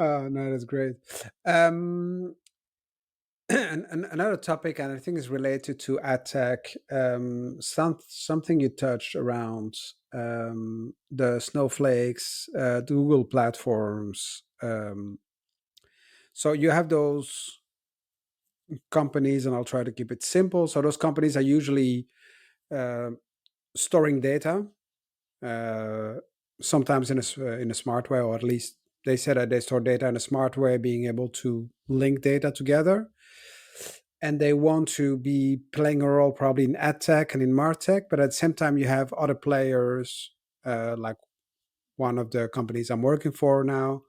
No, that's great. Um, and another topic, and I think is related to Adtech, something you touched around the snowflakes, the Google platforms. So you have those companies, and I'll try to keep it simple. So those companies are usually uh, storing data, uh, sometimes in a smart way, or at least they said that they store data in a smart way, being able to link data together. And they want to be playing a role probably in Adtech and in Martech, but at the same time, you have other players, like one of the companies I'm working for now,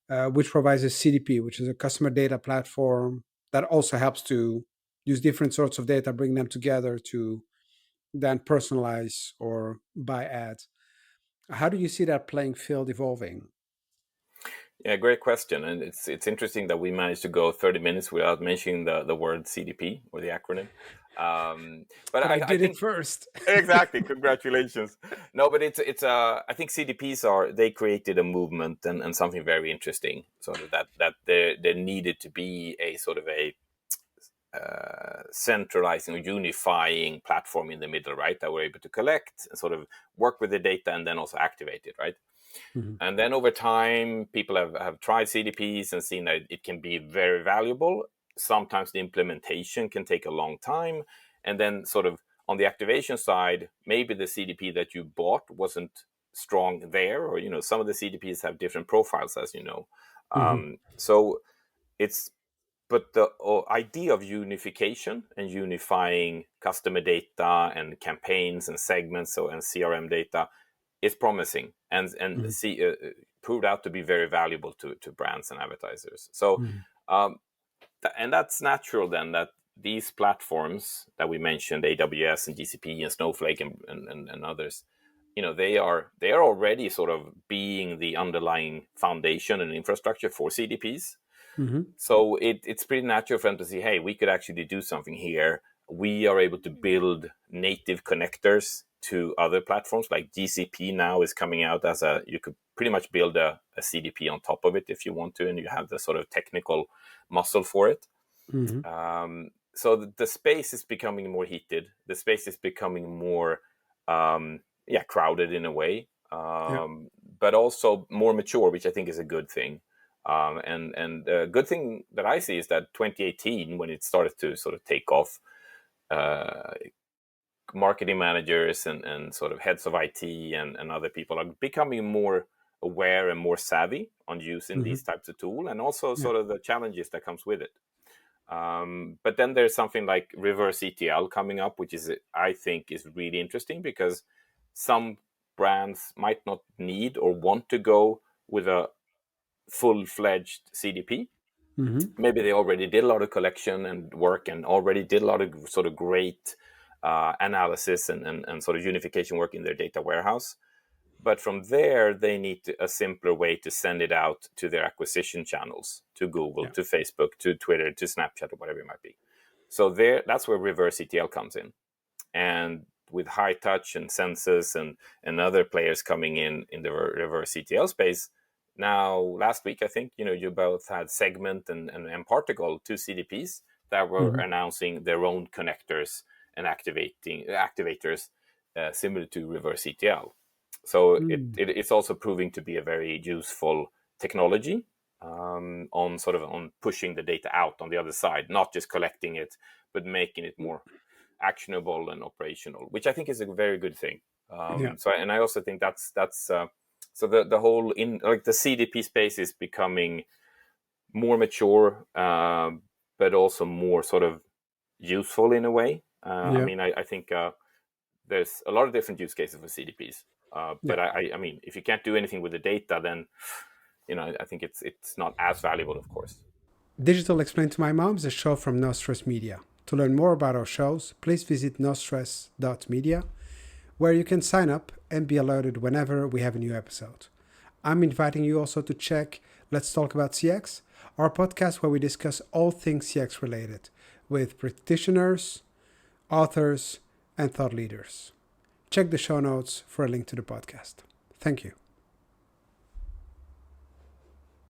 which provides a CDP, which is a customer data platform that also helps to use different sorts of data, bring them together to then personalize or buy ads. How do you see that playing field evolving? Yeah, great question. And it's interesting that we managed to go 30 minutes without mentioning the word CDP or the acronym. But But I I did it think first. exactly. Congratulations. No, but I think CDPs they created a movement and something very interesting, sort of that there needed to be a sort of a centralizing or unifying platform in the middle, right? That we're able to collect and sort of work with the data and then also activate it, right? Mhm. And then over time, people have tried CDPs and seen that it can be very valuable. Sometimes the implementation can take a long time. And then sort of on the activation side, maybe the CDP that you bought wasn't strong there, or, some of the CDPs have different profiles, as you know. Mhm. So it's, but the idea of unification and unifying customer data and campaigns and segments and CRM data is promising and Mhm. proved out to be very valuable to brands and advertisers. So, Mhm. um, and that's natural then that these platforms that we mentioned, AWS and GCP and Snowflake and others, they are already sort of being the underlying foundation and infrastructure for CDPs. Mhm. So it's pretty natural for them to see, hey, we could actually do something here. We are able to build native connectors to other platforms, like GCP now is coming out you could pretty much build a CDP on top of it if you want to, and you have the sort of technical muscle for it. Mhm. So the space is becoming more heated. The space is becoming more, crowded in a way, Yeah. but also more mature, which I think is a good thing. And the good thing that I see is that 2018, when it started to sort of take off, uh, marketing managers and sort of heads of IT and other people are becoming more aware and more savvy on using Mhm. these types of tool, and also Yeah. sort of the challenges that comes with it. But then there's something like Reverse ETL coming up, which I think is really interesting because some brands might not need or want to go with a full-fledged CDP. Mhm. Maybe they already did a lot of collection and work and already did a lot of sort of great analysis and sort of unification work in their data warehouse. But from there, they need a simpler way to send it out to their acquisition channels, to Google, Yeah. to Facebook, to Twitter, to Snapchat, or whatever it might be. So that's where reverse ETL comes in. And with high touch and census and other players coming in the reverse ETL space, now last week I think you both had Segment and Particle, two CDPs that were Mhm. announcing their own connectors and activators similar to reverse ETL. So Mm. it's also proving to be a very useful technology on sort of on pushing the data out on the other side, not just collecting it, but making it more actionable and operational, which I think is a very good thing. Yeah. And I also think that's so the whole in like the CDP space is becoming more mature, but also more sort of useful in a way. I Yeah. mean, I think there's a lot of different use cases for CDPs. Yeah. But I mean, if you can't do anything with the data, then I think it's not as valuable, of course. Digital Explained to My Mom is a show from No Stress Media. To learn more about our shows, please visit nostress.media, where you can sign up and be alerted whenever we have a new episode. I'm inviting you also to check Let's Talk About CX, our podcast where we discuss all things CX related with practitioners, authors, and thought leaders. Check the show notes for a link to the podcast. Thank you.